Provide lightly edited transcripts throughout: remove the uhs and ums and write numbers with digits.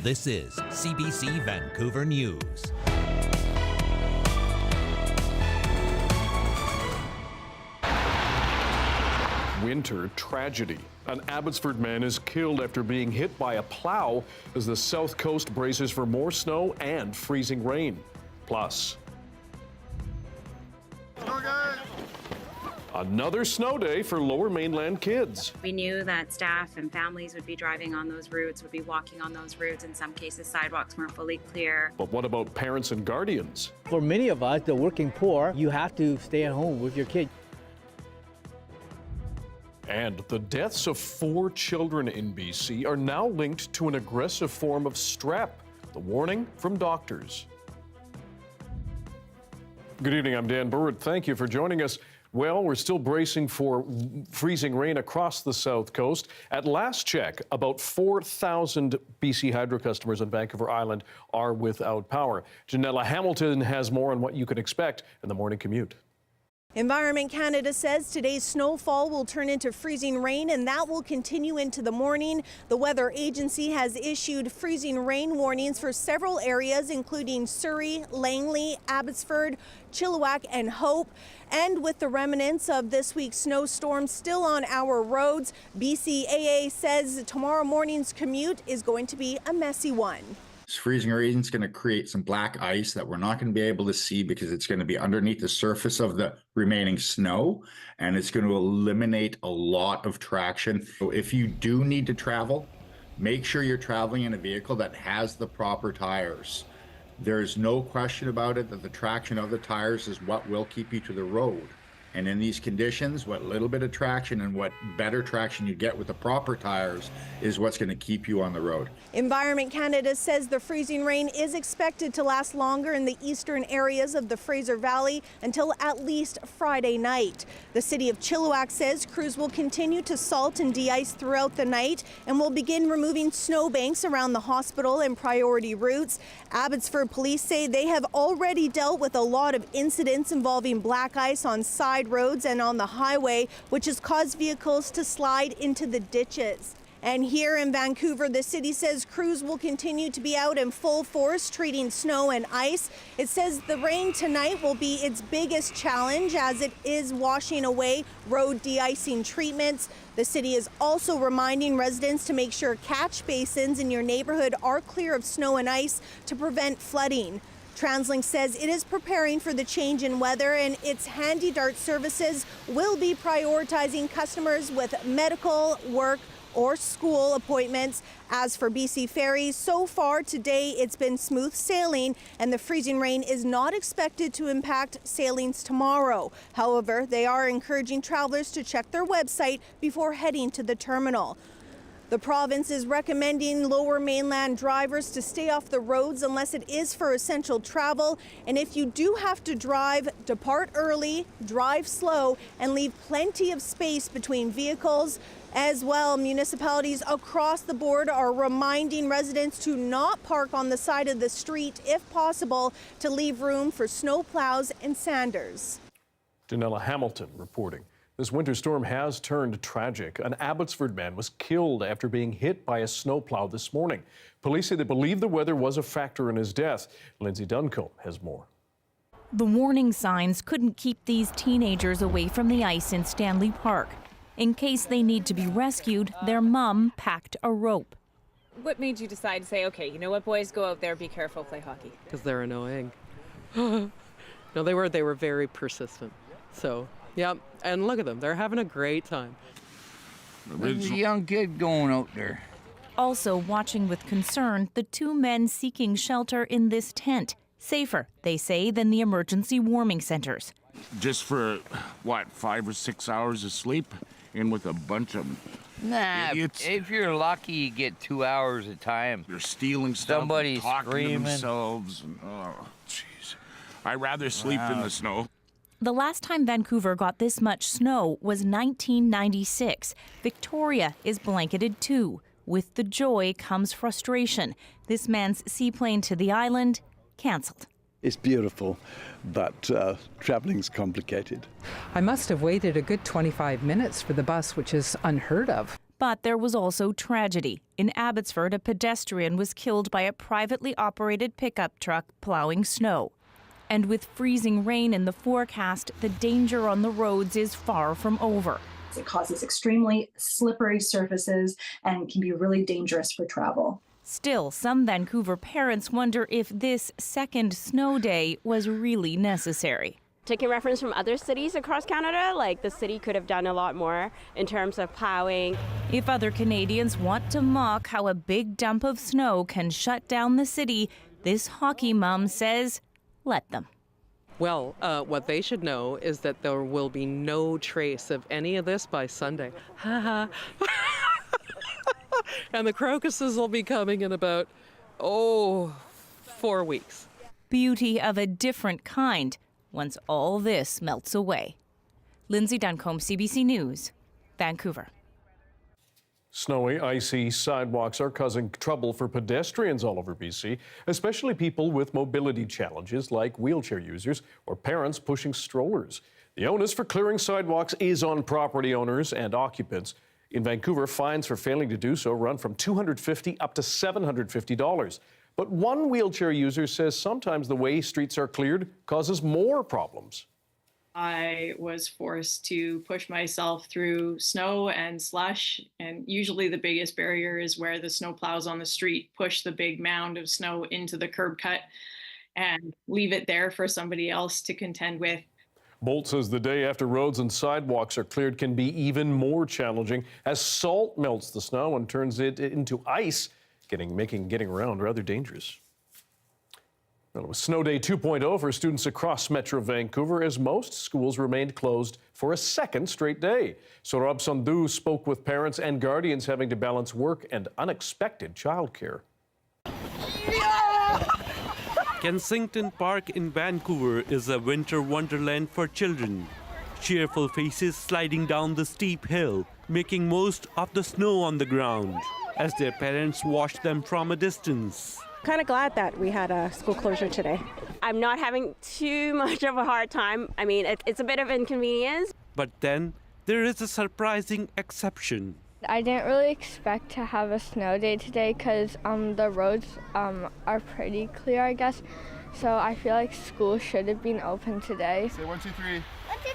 This is CBC Vancouver News. Winter tragedy. An Abbotsford man is killed after being hit by a plow as the south coast braces for more snow and freezing rain. Plus, another snow day for Lower Mainland kids. We knew that staff and families would be driving on those routes, would be walking on those routes. In some cases, sidewalks weren't fully clear. But what about parents and guardians? For many of us, the working poor, you have to stay at home with your kid. And the deaths of 4 children in BC are now linked to an aggressive form of strep. The warning from doctors. Good evening, I'm Dan Burritt. Thank you for joining us. Well, we're still bracing for freezing rain across the south coast. At last check, about 4,000 BC Hydro customers on Vancouver Island are without power. Janella Hamilton has more on what you can expect in the morning commute. Environment Canada says today's snowfall will turn into freezing rain, and that will continue into the morning. The weather agency has issued freezing rain warnings for several areas, including Surrey, Langley, Abbotsford, Chilliwack, and Hope. And with the remnants of this week's snowstorm still on our roads, BCAA says tomorrow morning's commute is going to be a messy one. This freezing rain is going to create some black ice that we're not going to be able to see because it's going to be underneath the surface of the remaining snow, and it's going to eliminate a lot of traction. So if you do need to travel, make sure you're traveling in a vehicle that has the proper tires. There's no question about it that the traction of the tires is what will keep you to the road. And in these conditions, what little bit of traction and what better traction you get with the proper tires is what's going to keep you on the road. Environment Canada says the freezing rain is expected to last longer in the eastern areas of the Fraser Valley until at least Friday night. The city of Chilliwack says crews will continue to salt and de-ice throughout the night and will begin removing snowbanks around the hospital and priority routes. Abbotsford police say they have already dealt with a lot of incidents involving black ice on side roads and on the highway, which has caused vehicles to slide into the ditches. And here in Vancouver, the city says crews will continue to be out in full force treating snow and ice. It says the rain tonight will be its biggest challenge as it is washing away road de-icing treatments. The city is also reminding residents to make sure catch basins in your neighborhood are clear of snow and ice to prevent flooding. TransLink says it is preparing for the change in weather, and its Handy Dart services will be prioritizing customers with medical, work, or school appointments. As for BC Ferries, so far today it's been smooth sailing, and the freezing rain is not expected to impact sailings tomorrow. However, they are encouraging travelers to check their website before heading to the terminal. The province is recommending Lower Mainland drivers to stay off the roads unless it is for essential travel. And if you do have to drive, depart early, drive slow, and leave plenty of space between vehicles. As well, municipalities across the board are reminding residents to not park on the side of the street if possible, to leave room for snow plows and sanders. Janella Hamilton reporting. This winter storm has turned tragic. An Abbotsford man was killed after being hit by a snowplow this morning. Police say they believe the weather was a factor in his death. Lindsay Duncombe has more. The warning signs couldn't keep these teenagers away from the ice in Stanley Park. In case they need to be rescued, their mum packed a rope. What made you decide to say, okay, you know what, boys, go out there, be careful, play hockey? Because they're annoying. No, they were very persistent. So, yeah, and look at them. They're having a great time. There's a young kid going out there. Also watching with concern, the 2 men seeking shelter in this tent. Safer, they say, than the emergency warming centers. Just for, 5 or 6 hours of sleep? In with a bunch of idiots. If you're lucky, you get 2 hours at a time. They're stealing stuff, somebody's talking screaming to themselves. And, oh, jeez. I'd rather sleep in the snow. The last time Vancouver got this much snow was 1996. Victoria is blanketed too. With the joy comes frustration. This man's seaplane to the island, cancelled. It's beautiful, but traveling's complicated. I must have waited a good 25 minutes for the bus, which is unheard of. But there was also tragedy. In Abbotsford, a pedestrian was killed by a privately operated pickup truck plowing snow. And with freezing rain in the forecast, the danger on the roads is far from over. It causes extremely slippery surfaces and can be really dangerous for travel. Still, some Vancouver parents wonder if this second snow day was really necessary. Taking reference from other cities across Canada, like the city could have done a lot more in terms of plowing. If other Canadians want to mock how a big dump of snow can shut down the city, this hockey mom says, let them. Well, what they should know is that there will be no trace of any of this by Sunday. Ha ha. And the crocuses will be coming in about, 4 weeks. Beauty of a different kind once all this melts away. Lindsay Duncombe, CBC News, Vancouver. Snowy, icy sidewalks are causing trouble for pedestrians all over BC, especially people with mobility challenges like wheelchair users or parents pushing strollers. The onus for clearing sidewalks is on property owners and occupants. In Vancouver, fines for failing to do so run from $250 up to $750. But one wheelchair user says sometimes the way streets are cleared causes more problems. I was forced to push myself through snow and slush, and usually the biggest barrier is where the snow plows on the street push the big mound of snow into the curb cut and leave it there for somebody else to contend with. Bolt says the day after roads and sidewalks are cleared can be even more challenging as salt melts the snow and turns it into ice, making getting around rather dangerous. Well, it was Snow Day 2.0 for students across Metro Vancouver as most schools remained closed for a second straight day. Saurabh Sandhu spoke with parents and guardians having to balance work and unexpected childcare. Kensington Park in Vancouver is a winter wonderland for children. Cheerful faces sliding down the steep hill, making most of the snow on the ground as their parents watch them from a distance. Kind of glad that we had a school closure today. I'm not having too much of a hard time. I mean, it's a bit of inconvenience. But then there is a surprising exception. I didn't really expect to have a snow day today because the roads are pretty clear, I guess. So I feel like school should have been open today. Say 1, 2, 3. 1, 2,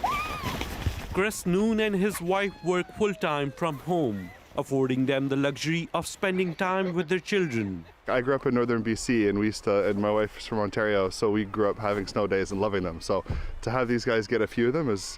3. Chris Noon and his wife work full-time from home, affording them the luxury of spending time with their children. I grew up in northern BC and my wife's from Ontario, so we grew up having snow days and loving them. So to have these guys get a few of them is,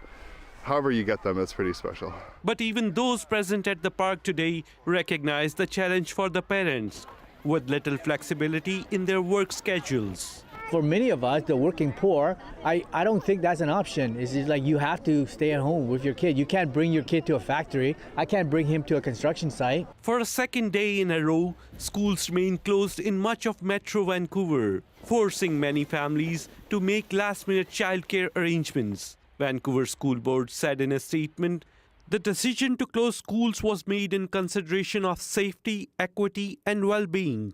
however you get them, it's pretty special. But even those present at the park today recognize the challenge for the parents, with little flexibility in their work schedules. For many of us, the working poor, I don't think that's an option. It's just like you have to stay at home with your kid. You can't bring your kid to a factory. I can't bring him to a construction site. For a second day in a row, schools remain closed in much of Metro Vancouver, forcing many families to make last-minute childcare arrangements. Vancouver School Board said in a statement, the decision to close schools was made in consideration of safety, equity, and well-being,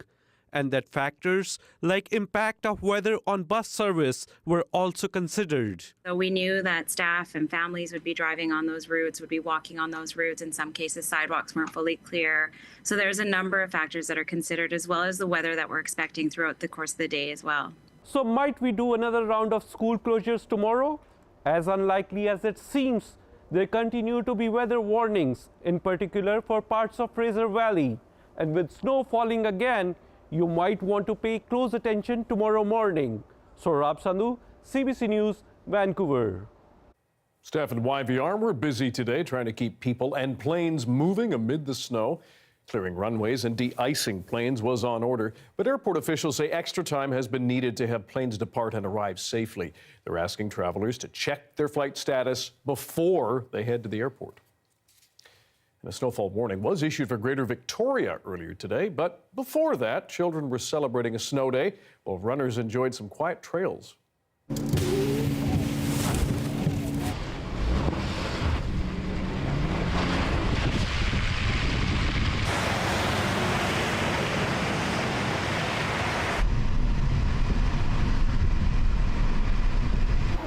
and that factors like impact of weather on bus service were also considered. So we knew that staff and families would be driving on those routes, would be walking on those routes. In some cases, sidewalks weren't fully clear. So there's a number of factors that are considered, as well as the weather that we're expecting throughout the course of the day as well. So might we do another round of school closures tomorrow? As unlikely as it seems, there continue to be weather warnings, in particular for parts of Fraser Valley. And with snow falling again, you might want to pay close attention tomorrow morning. Saurabh Sandhu, CBC News, Vancouver. Staff at YVR were busy today trying to keep people and planes moving amid the snow. Clearing runways and de-icing planes was on order, but airport officials say extra time has been needed to have planes depart and arrive safely. They're asking travelers to check their flight status before they head to the airport. And a snowfall warning was issued for Greater Victoria earlier today, but before that, children were celebrating a snow day while runners enjoyed some quiet trails.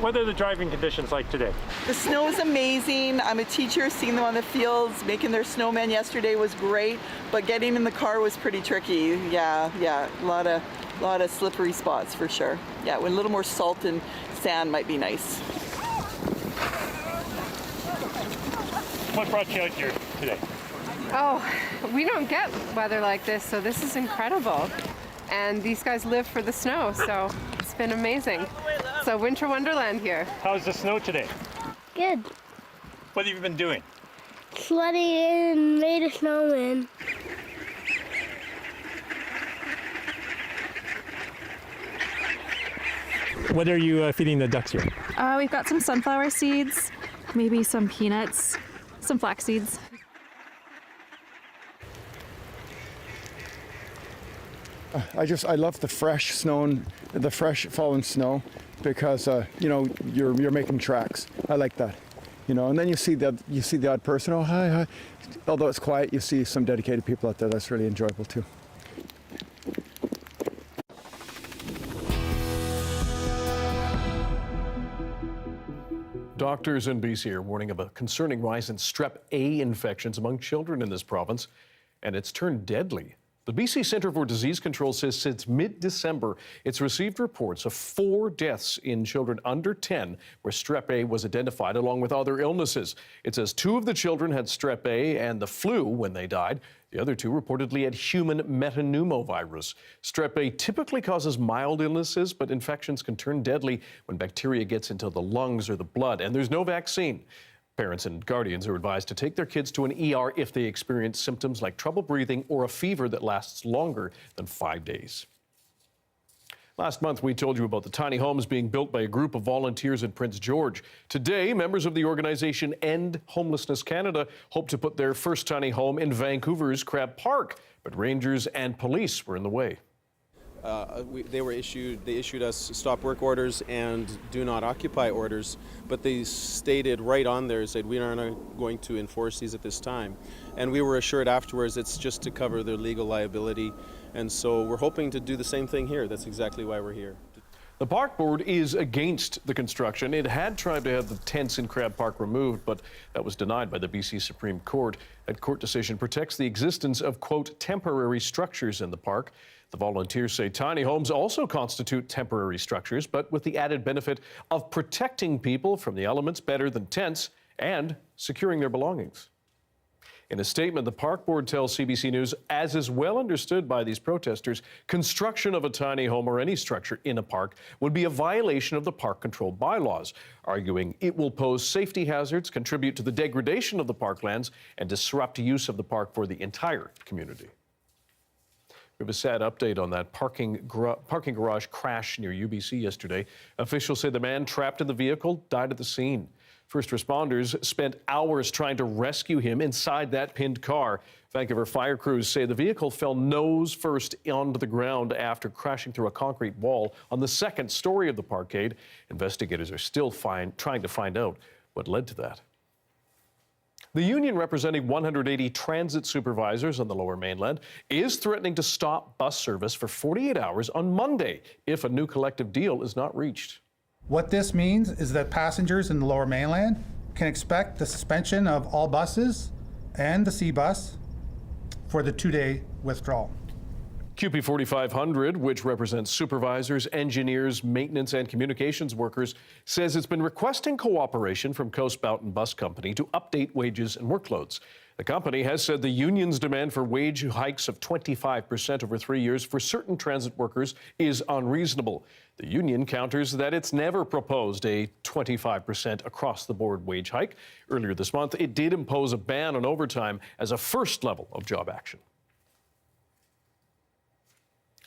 What are the driving conditions like today? The snow is amazing. I'm a teacher, seeing them on the fields, making their snowmen yesterday was great, but getting in the car was pretty tricky. Yeah, a lot of slippery spots for sure. Yeah, with a little more salt and sand might be nice. What brought you out here today? Oh, we don't get weather like this, so this is incredible. And these guys live for the snow, so it's been amazing. It's a winter wonderland here. How's the snow today? Good. What have you been doing? Sledding in, made a snowman. What are you feeding the ducks here? We've got some sunflower seeds, maybe some peanuts, some flax seeds. I love the fresh snow and the fresh fallen snow because you're making tracks. I like that, and then you see the odd person. Oh, hi. Although it's quiet, you see some dedicated people out there. That's really enjoyable too. Doctors in BC are warning of a concerning rise in Strep A infections among children in this province, and it's turned deadly. The BC Centre for Disease Control says since mid-December, it's received reports of 4 deaths in children under 10 where Strep A was identified, along with other illnesses. It says 2 of the children had Strep A and the flu when they died. The other 2 reportedly had human metapneumovirus. Strep A typically causes mild illnesses, but infections can turn deadly when bacteria gets into the lungs or the blood, and there's no vaccine. Parents and guardians are advised to take their kids to an ER if they experience symptoms like trouble breathing or a fever that lasts longer than 5 days. Last month, we told you about the tiny homes being built by a group of volunteers in Prince George. Today, members of the organization End Homelessness Canada hope to put their first tiny home in Vancouver's Crab Park, but rangers and police were in the way. They issued us stop work orders and do not occupy orders, but they stated right on there, said we are not going to enforce these at this time. And we were assured afterwards it's just to cover their legal liability. And so we're hoping to do the same thing here. That's exactly why we're here. The Park Board is against the construction. It had tried to have the tents in Crab Park removed, but that was denied by the BC Supreme Court. That court decision protects the existence of, quote, temporary structures in the park. The volunteers say tiny homes also constitute temporary structures, but with the added benefit of protecting people from the elements better than tents and securing their belongings. In a statement, the Park Board tells CBC News, as is well understood by these protesters, construction of a tiny home or any structure in a park would be a violation of the park control bylaws, arguing it will pose safety hazards, contribute to the degradation of the parklands, and disrupt use of the park for the entire community. We have a sad update on that parking garage crash near UBC yesterday. Officials say the man trapped in the vehicle died at the scene. First responders spent hours trying to rescue him inside that pinned car. Vancouver fire crews say the vehicle fell nose first onto the ground after crashing through a concrete wall on the second story of the Parkade. Investigators are still trying to find out what led to that. The union representing 180 transit supervisors on the Lower Mainland is threatening to stop bus service for 48 hours on Monday if a new collective deal is not reached. What this means is that passengers in the Lower Mainland can expect the suspension of all buses and the C-bus for the 2-day withdrawal. QP 4500, which represents supervisors, engineers, maintenance, and communications workers, says it's been requesting cooperation from Coast Mountain Bus Company to update wages and workloads. The company has said the union's demand for wage hikes of 25% over 3 years for certain transit workers is unreasonable. The union counters that it's never proposed a 25% across-the-board wage hike. Earlier this month, it did impose a ban on overtime as a first level of job action.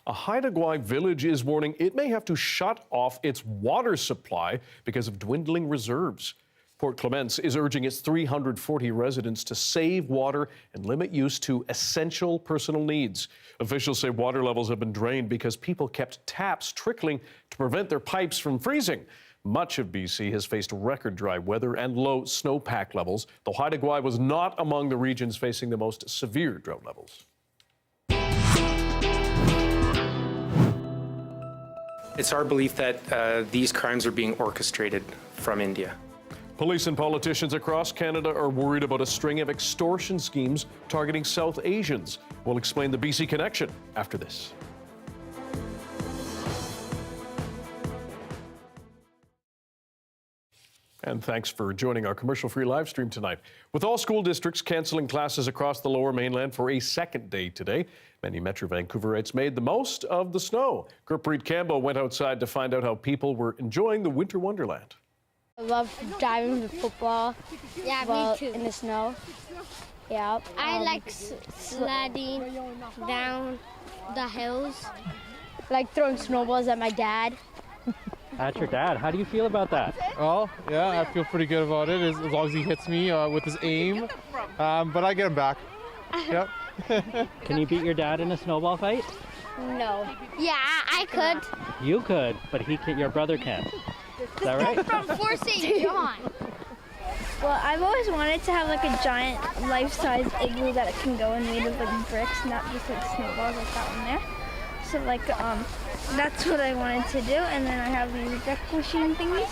A Haida Gwaii village is warning it may have to shut off its water supply because of dwindling reserves. Port Clements is urging its 340 residents to save water and limit use to essential personal needs. Officials say water levels have been drained because people kept taps trickling to prevent their pipes from freezing. Much of BC has faced record dry weather and low snowpack levels, though Haida Gwaii was not among the regions facing the most severe drought levels. It's our belief that these crimes are being orchestrated from India. Police and politicians across Canada are worried about a string of extortion schemes targeting South Asians. We'll explain the BC connection after this. And thanks for joining our commercial-free live stream tonight. With all school districts cancelling classes across the Lower Mainland for a second day today, many Metro Vancouverites made the most of the snow. Gurpreet Campbell went outside to find out how people were enjoying the winter wonderland. I love driving the football. Yeah, me too. In the snow. Yeah. I like sledding down the hills. Like throwing snowballs at my dad. At your dad. How do you feel about that? Oh, yeah, I feel pretty good about it as long as he hits me with his aim. But I get him back. Yep. Can you beat your dad in a snowball fight? No. Yeah, I could. You could, but he can, your brother can't. Is that right? From Fort St. John. Well, I've always wanted to have like a giant life-size igloo that it can go in made of like bricks, not just like snowballs like that one there. So like that's what I wanted to do, and then I have these deck machine thingies,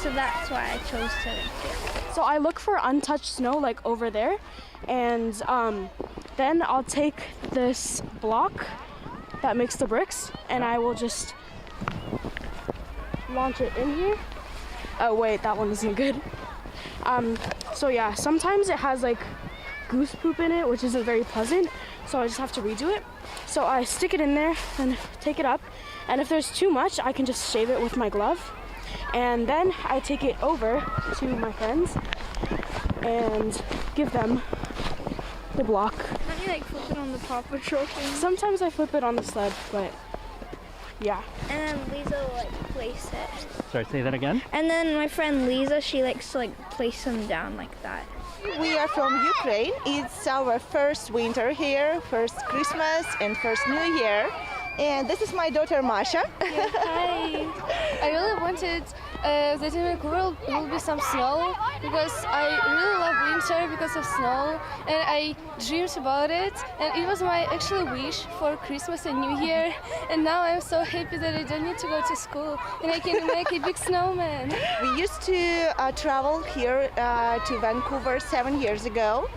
so that's why I chose to do it. So I look for untouched snow like over there, and then I'll take this block that makes the bricks, and I will just launch it in here. Oh wait, that one isn't good. So yeah, sometimes it has like goose poop in it, which isn't very pleasant, so I just have to redo it. So I stick it in there and take it up, and if there's too much, I can just shave it with my glove, and then I take it over to my friends and give them the block. Don't you like flip it on the Paw Patrol thing? Sometimes I flip it on the sled, but yeah. And then Lisa will like place it. Sorry, say that again? And then my friend Lisa, she likes to like place them down like that. We are from Ukraine. It's our first winter here, first Christmas and first New Year. And this is my daughter Masha. Yeah, hi. I really wanted that in Vancouver will be some snow because I really love winter because of snow, and I dreamed about it, and it was my actual wish for Christmas and New Year, and now I'm so happy that I don't need to go to school and I can make a big snowman. We used to travel here to Vancouver 7 years ago,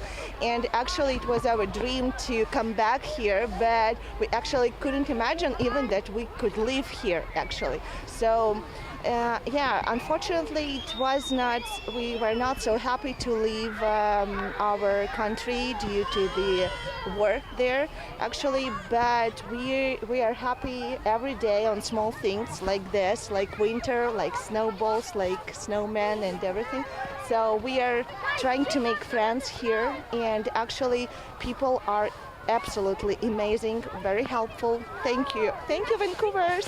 and actually it was our dream to come back here, but we actually couldn't imagine even that we could live here actually. So yeah, unfortunately it was not, we were not so happy to leave our country due to the war there actually, but we are happy every day on small things like this, like winter, like snowballs, like snowmen and everything. So we are trying to make friends here, and actually people are absolutely amazing, very helpful. Thank you. Thank you, Vancouvers.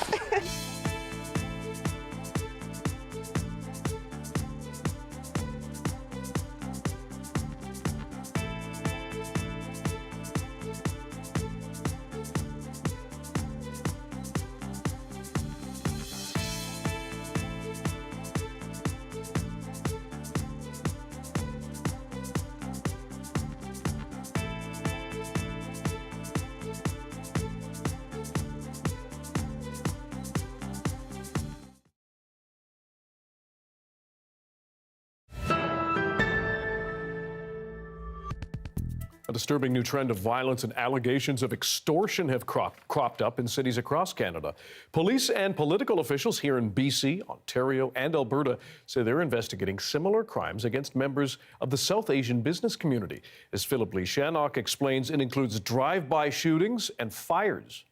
A disturbing new trend of violence and allegations of extortion have cropped up in cities across Canada. Police and political officials here in BC, Ontario, and Alberta say they're investigating similar crimes against members of the South Asian business community. As Philip Lee Shannock explains, it includes drive-by shootings and fires.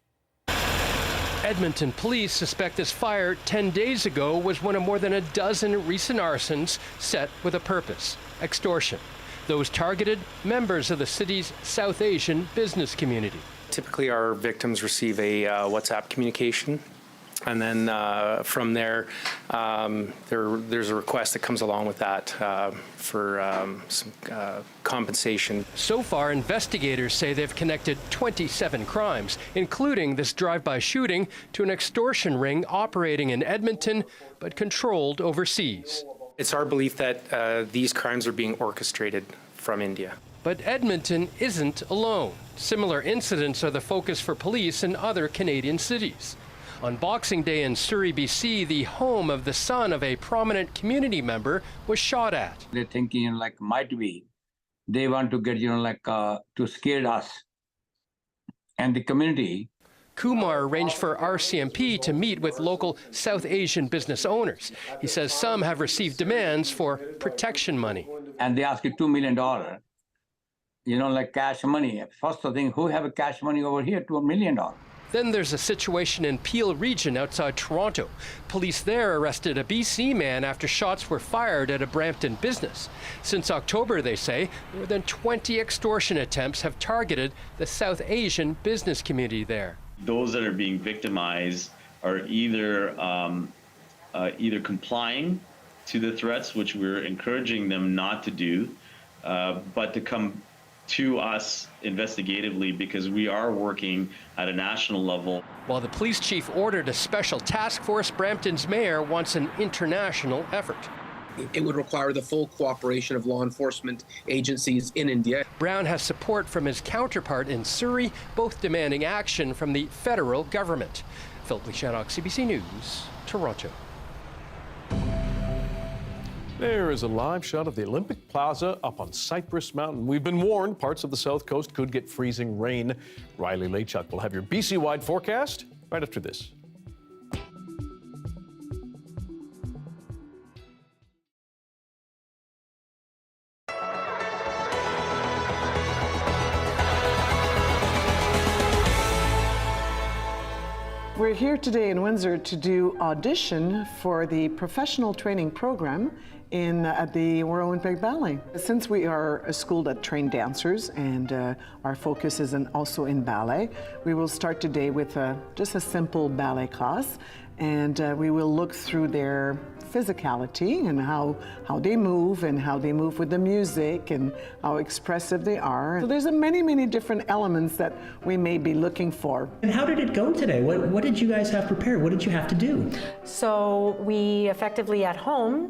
Edmonton police suspect this fire 10 days ago was one of more than a dozen recent arsons set with a purpose: extortion. Those targeted members of the city's South Asian business community. Typically, our victims receive a WhatsApp communication, and then from there, there's a request that comes along with that for some compensation. So far, investigators say they've connected 27 crimes, including this drive-by shooting, to an extortion ring operating in Edmonton but controlled overseas. It's our belief that these crimes are being orchestrated from India. But Edmonton isn't alone. Similar incidents are the focus for police in other Canadian cities. On Boxing Day in Surrey, BC, the home of the son of a prominent community member was shot at. They're thinking like might be they want to get to scare us and the community. Kumar arranged for RCMP to meet with local South Asian business owners. He says some have received demands for protection money. And they ask you $2 million, cash money. First thing, who have a cash money over here, $2 million? Then there's a situation in Peel region outside Toronto. Police there arrested a BC man after shots were fired at a Brampton business. Since October, they say, more than 20 extortion attempts have targeted the South Asian business community there. Those that are being victimized are either complying to the threats, which we're encouraging them not to do, but to come to us investigatively because we are working at a national level. While the police chief ordered a special task force, Brampton's mayor wants an international effort. It would require the full cooperation of law enforcement agencies in India. Brown has support from his counterpart in Surrey, both demanding action from the federal government. Philip Leishadok, CBC News, Toronto. There is a live shot of the Olympic Plaza up on Cypress Mountain. We've been warned parts of the south coast could get freezing rain. Riley Lachuk will have your BC-wide forecast right after this. We're here today in Windsor to do audition for the professional training program at the Royal Winnipeg Ballet. Since we are a school that train dancers and our focus is also in ballet, we will start today with just a simple ballet class, and we will look through their physicality and how they move and how they move with the music and how expressive they are. So there's many different elements that we may be looking for. And how did it go today? What did you guys have prepared? What did you have to do? So we effectively at home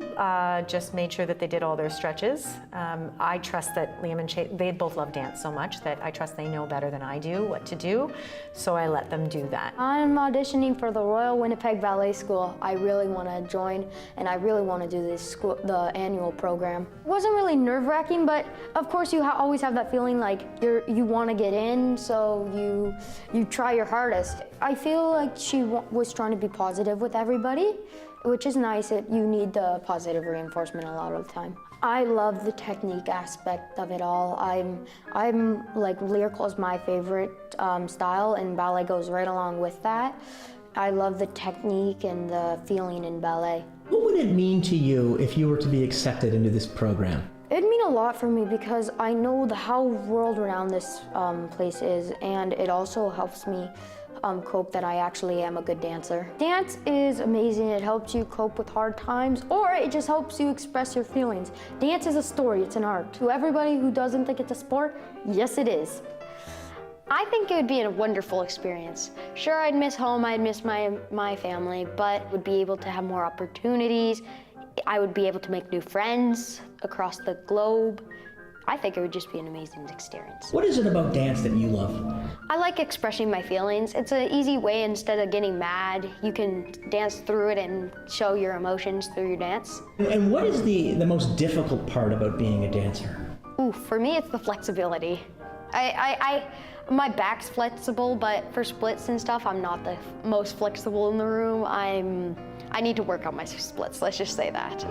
just made sure that they did all their stretches. I trust that Liam and Chase, they both love dance so much that I trust they know better than I do what to do, so I let them do that. I'm auditioning for the Royal Winnipeg Ballet School. I really want to join and I really want to do the annual program. It wasn't really nerve-wracking, but of course you always have that feeling like you want to get in, so you try your hardest. I feel like she was trying to be positive with everybody, which is nice. You need the positive reinforcement a lot of the time. I love the technique aspect of it all. I'm like lyrical is my favorite style, and ballet goes right along with that. I love the technique and the feeling in ballet. What would it mean to you if you were to be accepted into this program? It'd mean a lot for me because I know how world-renowned this place is, and it also helps me cope that I actually am a good dancer. Dance is amazing. It helps you cope with hard times, or it just helps you express your feelings. Dance is a story, it's an art. To everybody who doesn't think it's a sport, yes it is. I think it would be a wonderful experience. Sure, I'd miss home, I'd miss my family, but would be able to have more opportunities. I would be able to make new friends across the globe. I think it would just be an amazing experience. What is it about dance that you love? I like expressing my feelings. It's an easy way. Instead of getting mad, you can dance through it and show your emotions through your dance. And what is the most difficult part about being a dancer? Ooh, for me, it's the flexibility. My back's flexible, but for splits and stuff, I'm not the most flexible in the room. I need to work on my splits, let's just say that.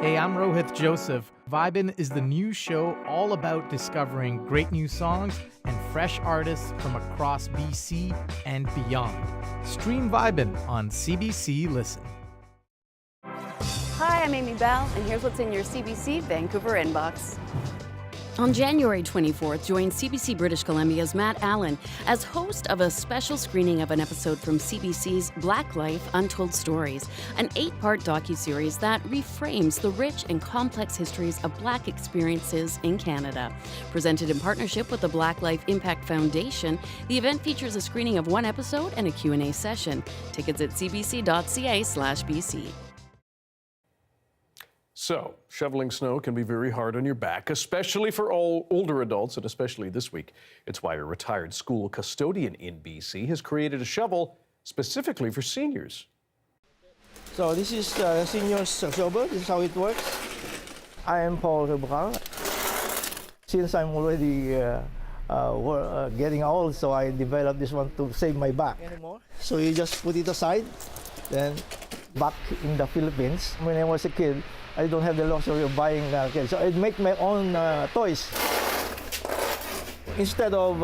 Hey, I'm Rohith Joseph. Vibin' is the new show all about discovering great new songs and fresh artists from across BC and beyond. Stream Vibin' on CBC Listen. Hi, I'm Amy Bell, and here's what's in your CBC Vancouver inbox. On January 24th, join CBC British Columbia's Matt Allen as host of a special screening of an episode from CBC's Black Life Untold Stories, an 8-part docuseries that reframes the rich and complex histories of Black experiences in Canada. Presented in partnership with the Black Life Impact Foundation, the event features a screening of one episode and a Q&A session. Tickets at cbc.ca/BC. So, shoveling snow can be very hard on your back, especially for all older adults, and especially this week. It's why a retired school custodian in BC has created a shovel specifically for seniors. So this is seniors shovel. This is how it works. I am Paul Rebral. Since I'm already getting old, so I developed this one to save my back. So you just put it aside, then back in the Philippines, when I was a kid, I don't have the luxury of buying kids. So I'd make my own toys. Instead of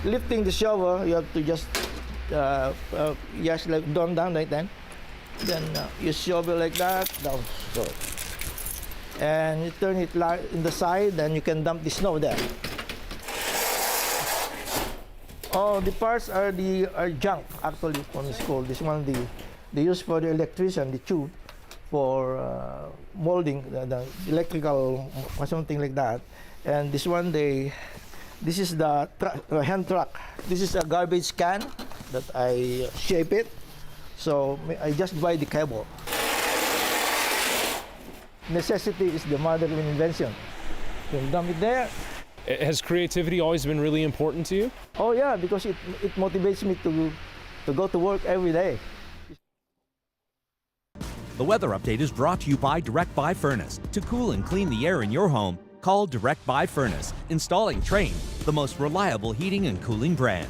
lifting the shovel, you have to just like down like that. Then you shovel like that, down. So, and you turn it in the side, then you can dump the snow there. Oh, the parts are junk actually from the school. This one they use for the electrician, the tube, for molding the electrical or something like that. And this one this is the hand truck. This is a garbage can that I shape it. So I just buy the cable. Necessity is the mother of invention. You can dump it there. Has creativity always been really important to you? Oh yeah, because it motivates me to go to work every day. The weather update is brought to you by Direct Buy Furnace. To cool and clean the air in your home, call Direct Buy Furnace. Installing Trane, the most reliable heating and cooling brand.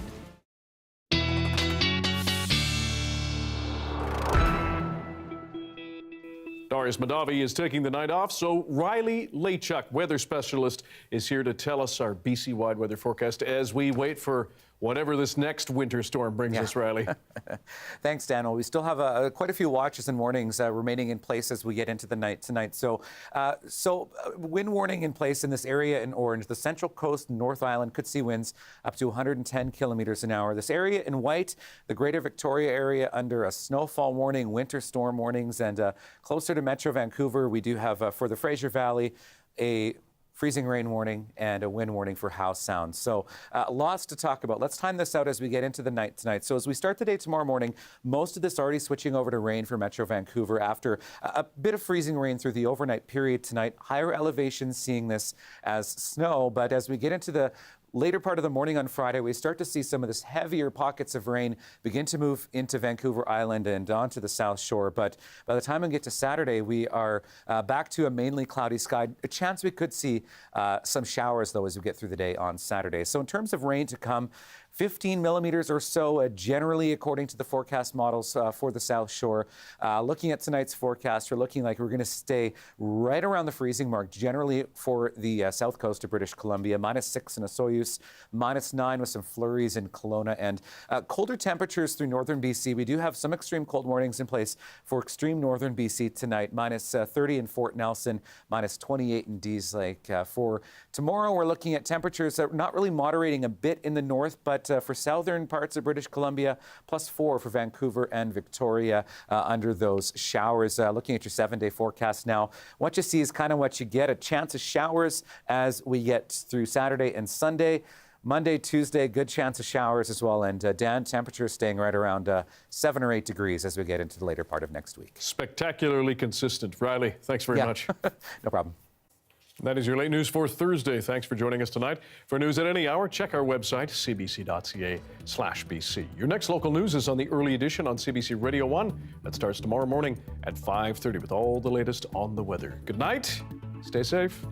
Darius Madavi is taking the night off, so Riley Lachuk, weather specialist, is here to tell us our BC-wide weather forecast as we wait for whatever this next winter storm brings us, Riley. Thanks, Dan. Well, we still have quite a few watches and warnings remaining in place as we get into the night tonight. So wind warning in place in this area in orange. The Central Coast, North Island could see winds up to 110 kilometers an hour. This area in white, the Greater Victoria area under a snowfall warning, winter storm warnings, and closer to Metro Vancouver, we do have for the Fraser Valley a freezing rain warning and a wind warning for Howe Sound. So lots to talk about. Let's time this out as we get into the night tonight. So as we start the day tomorrow morning, most of this already switching over to rain for Metro Vancouver after a bit of freezing rain through the overnight period tonight. Higher elevations seeing this as snow, but as we get into the later part of the morning on Friday, we start to see some of this heavier pockets of rain begin to move into Vancouver Island and onto the South Shore. But by the time we get to Saturday, we are back to a mainly cloudy sky. A chance we could see some showers, though, as we get through the day on Saturday. So in terms of rain to come, 15 millimeters or so, generally according to the forecast models for the South Shore. Looking at tonight's forecast, we're looking like we're going to stay right around the freezing mark, generally for the south coast of British Columbia, -6 in Osoyoos, -9 with some flurries in Kelowna, and colder temperatures through northern BC. We do have some extreme cold warnings in place for extreme northern BC tonight, -30 in Fort Nelson, -28 in Dease Lake. For tomorrow, we're looking at temperatures that are not really moderating a bit in the north, but for southern parts of British Columbia, +4 for Vancouver and Victoria under those showers. Looking at your 7-day forecast now, what you see is kind of what you get, a chance of showers as we get through Saturday and Sunday. Monday, Tuesday, good chance of showers as well. And Dan, temperatures staying right around 7 or 8 degrees as we get into the later part of next week. Spectacularly consistent. Riley, thanks very much. No problem. That is your late news for Thursday. Thanks for joining us tonight. For news at any hour, check our website, cbc.ca/BC. Your next local news is on the early edition on CBC Radio 1. That starts tomorrow morning at 5:30 with all the latest on the weather. Good night. Stay safe.